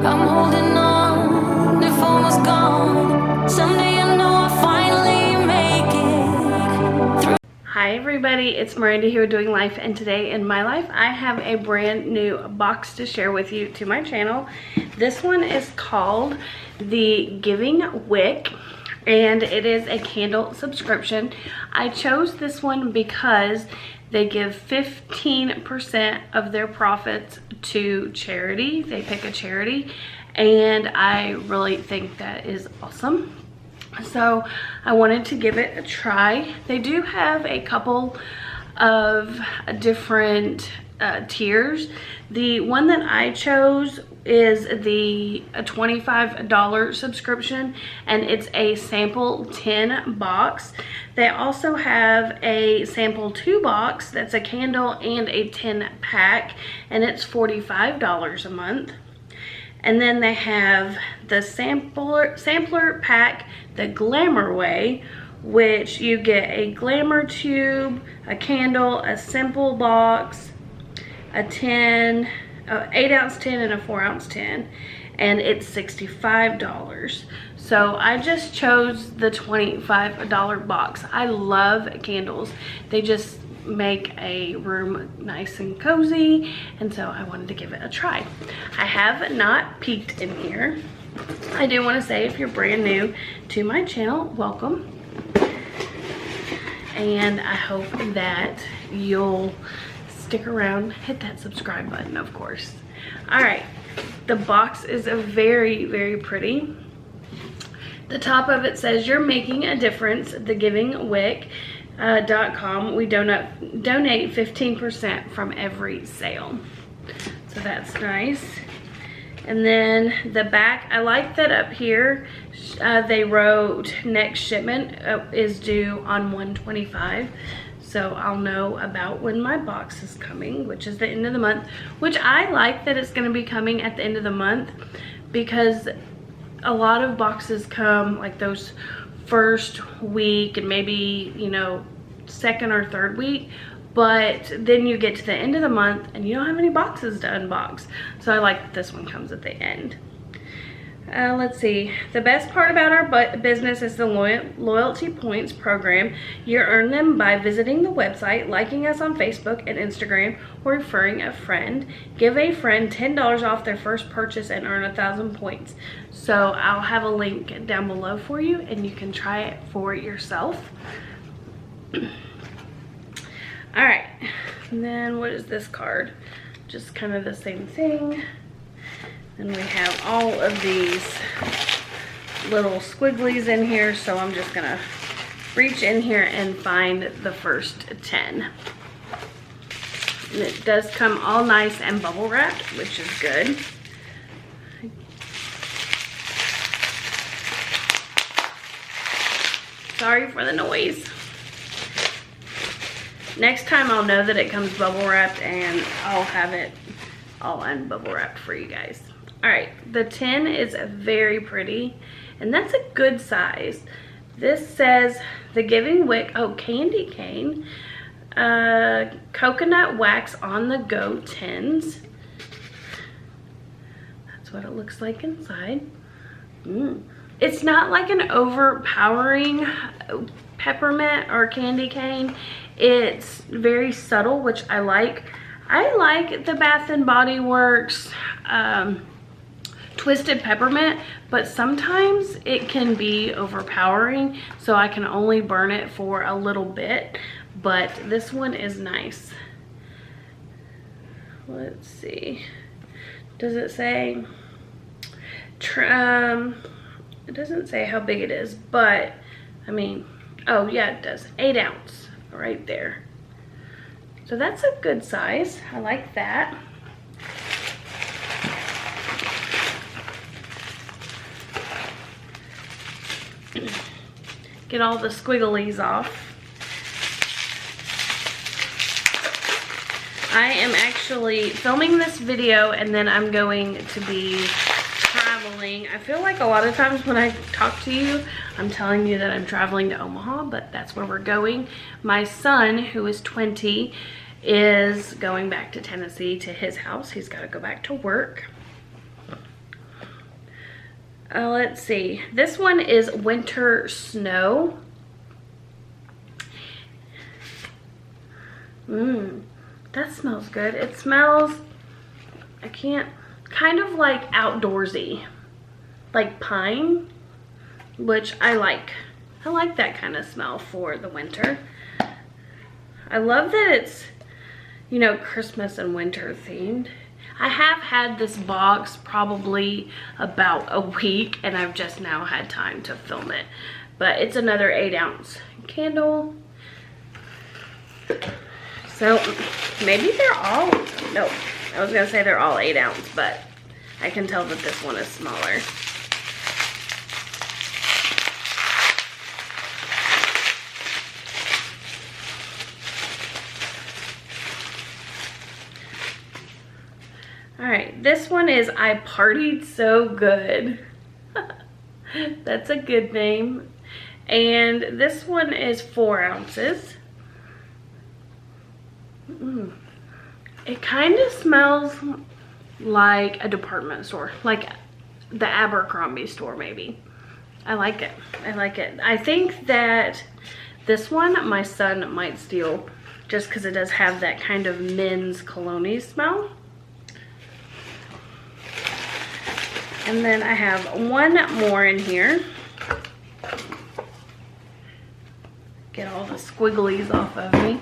I'm holding on, if I was gone, someday I know I'll finally make it through. Hi everybody, it's Miranda here doing life, and today in my life I have a brand new box to share with you to my channel. This one is called the Giving Wick, and it is a candle subscription. I chose this one because they give 15% of their profits to charity. They pick a charity, and I really think that is awesome. So I wanted to give it a try. They do have a couple of different tiers. The one that I chose is the $25 subscription, and it's a sample 10 box. They also have a sample 2 box that's a candle and a 10 pack, and it's $45 a month. And then they have the sampler pack, the Glamour Way, which you get a glamour tube, a candle, a simple box, a 8-ounce tin, and a 4-ounce tin, and it's $65. So I just chose the $25 box. I love candles. They just make a room nice and cozy, and so I wanted to give it a try. I have not peeked in here. I do want to say, if you're brand new to my channel, welcome, and I hope that you'll stick around, hit that subscribe button, of course. All right, the box is very, very pretty. The top of it says, "You're making a difference, the Giving Wick. .com. We donate 15% from every sale." So that's nice. And then the back, I like that up here they wrote next shipment is due on 1/25, so I'll know about when my box is coming, which is the end of the month, which I like that it's going to be coming at the end of the month, because a lot of boxes come like those first week and maybe, you know, second or third week, but then you get to the end of the month and you don't have any boxes to unbox. So I like that this one comes at the end. Let's see. The best part about our business is the loyalty points program. You earn them by visiting the website, liking us on Facebook and Instagram, or referring a friend. Give a friend $10 off their first purchase and earn 1,000 points. So I'll have a link down below for you, and you can try it for yourself. All right, and then what is this card? Just kind of the same thing. And we have all of these little squigglies in here, so I'm just gonna reach in here and find the first 10. And it does come all nice and bubble wrapped, which is good. Sorry for the noise. Next time I'll know that it comes bubble wrapped, and I'll have it all unbubble wrapped for you guys. All right, the tin is very pretty, and that's a good size. This says the Giving Wick, oh, candy cane, coconut wax on the go tins. That's what it looks like inside. It's not like an overpowering peppermint or candy cane. It's very subtle, which I like. I like the Bath and Body Works Twisted Peppermint, but sometimes it can be overpowering, so I can only burn it for a little bit, but this one is nice. Let's see. Does it say? It doesn't say how big it is, but I mean, oh yeah, it does. 8-ounce right there. So that's a good size. I like that. Get all the squigglies off. I am actually filming this video, and then I'm going to be traveling. I feel like a lot of times when I talk to you, I'm telling you that I'm traveling to Omaha, but that's where we're going. My son, who is 20, is going back to Tennessee to his house. He's got to go back to work. Let's see. This one is Winter Snow. That smells good. It smells, kind of like outdoorsy, like pine, which I like. I like that kind of smell for the winter. I love that it's, you know, Christmas and winter themed. I have had this box probably about a week and I've just now had time to film it. But it's another 8-ounce candle. So maybe they're all, no, I was gonna say they're all 8-ounce, but I can tell that this one is smaller. All right, this one is I Partied So Good. That's a good name. And this one is 4 ounces. It kind of smells like a department store, like the Abercrombie store maybe. I like it. I like it. I think that this one my son might steal just because it does have that kind of men's cologne smell. And then I have one more in here. Get all the squigglies off of me.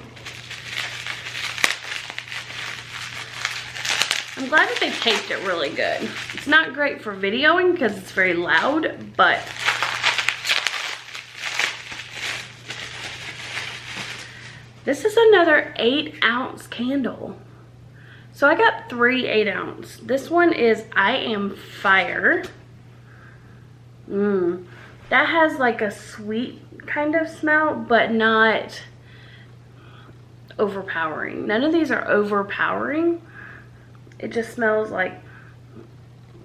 I'm glad that they taped it really good. It's not great for videoing because it's very loud, but this is another 8-ounce candle. So I got 3 8-ounce. This one is I Am Fire. That has like a sweet kind of smell, but not overpowering. None of these are overpowering. It just smells like,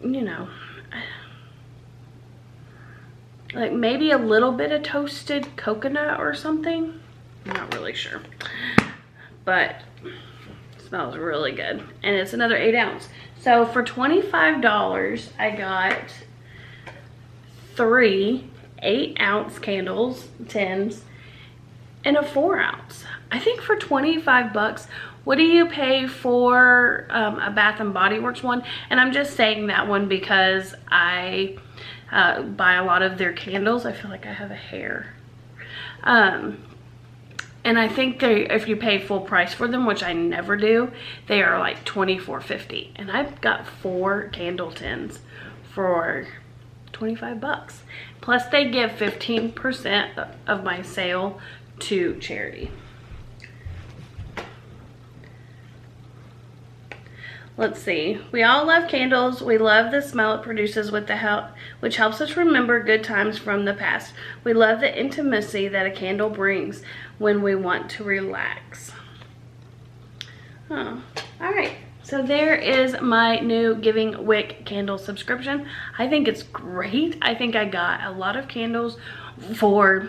you know, like maybe a little bit of toasted coconut or something. I'm not really sure, but smells really good. And it's another 8-ounce. So for $25, I got 3 8-ounce candles, tins, and a 4-ounce. I think for 25 bucks, what do you pay for a Bath and Body Works one? And I'm just saying that one because I buy a lot of their candles. I feel like I have a hair. And I think if you pay full price for them, which I never do, they are like $24.50. And I've got 4 candle tins for 25 bucks. Plus they give 15% of my sale to charity. Let's see. We all love candles. We love the smell it produces which helps us remember good times from the past. We love the intimacy that a candle brings when we want to relax. Oh, all right. So there is my new Giving Wick candle subscription. I think it's great. I think I got a lot of candles for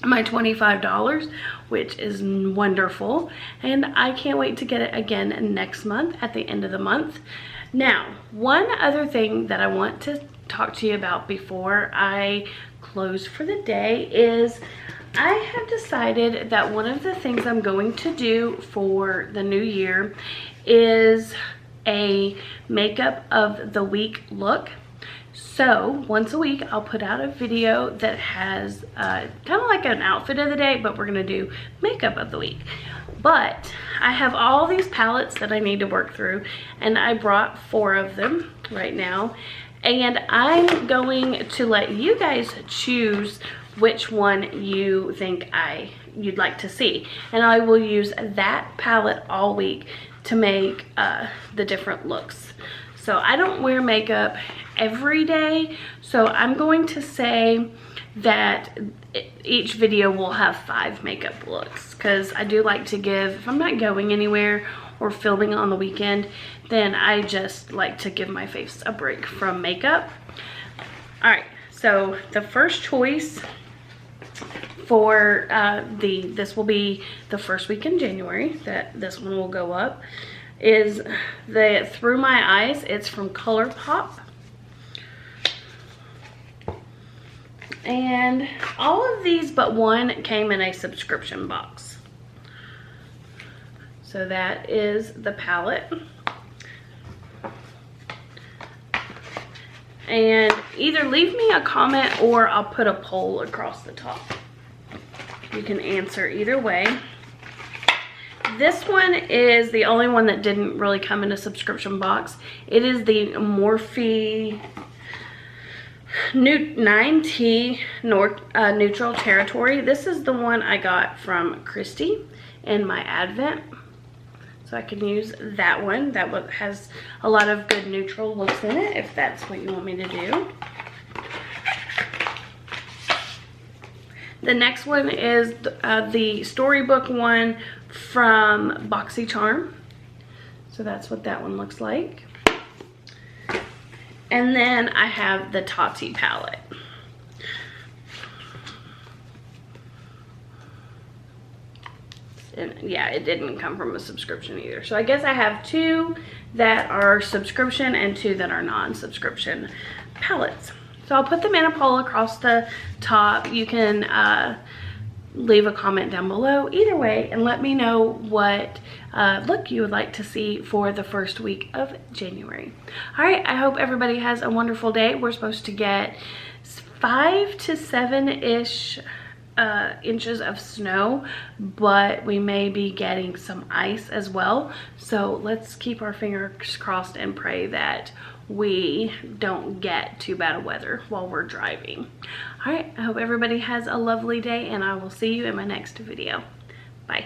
my $25, which is wonderful, and I can't wait to get it again next month at the end of the month. Now, one other thing that I want to talk to you about before I close for the day is I have decided that one of the things I'm going to do for the new year is a makeup of the week look. So once a week I'll put out a video that has kind of like an outfit of the day, but we're gonna do makeup of the week. But I have all these palettes that I need to work through, and I brought 4 of them right now, and I'm going to let you guys choose which one you think you'd like to see, and I will use that palette all week to make the different looks. So I don't wear makeup every day, so I'm going to say that each video will have 5 makeup looks, because I do like to give, if I'm not going anywhere or filming on the weekend, then I just like to give my face a break from makeup. All right, so the first choice for this will be the first week in January that this one will go up, is the Through My Eyes. It's from ColourPop. And all of these but one came in a subscription box. So that is the palette. And either leave me a comment or I'll put a poll across the top. You can answer either way. This one is the only one that didn't really come in a subscription box. It is the Morphe 9T Neutral Territory. This is the one I got from Christy in my Advent. So I can use that one. That one has a lot of good neutral looks in it, if that's what you want me to do. The next one is the Storybook one from BoxyCharm. So that's what that one looks like. And then I have the Tati palette. And yeah, it didn't come from a subscription either. So I guess I have 2 that are subscription and 2 that are non-subscription palettes. So I'll put them in a poll across the top. You can leave a comment down below either way and let me know what look you would like to see for the first week of January. All right, I hope everybody has a wonderful day. We're supposed to get 5 to 7-ish inches of snow, but we may be getting some ice as well. So let's keep our fingers crossed and pray that we don't get too bad of weather while we're driving. All right, I hope everybody has a lovely day and I will see you in my next video. Bye.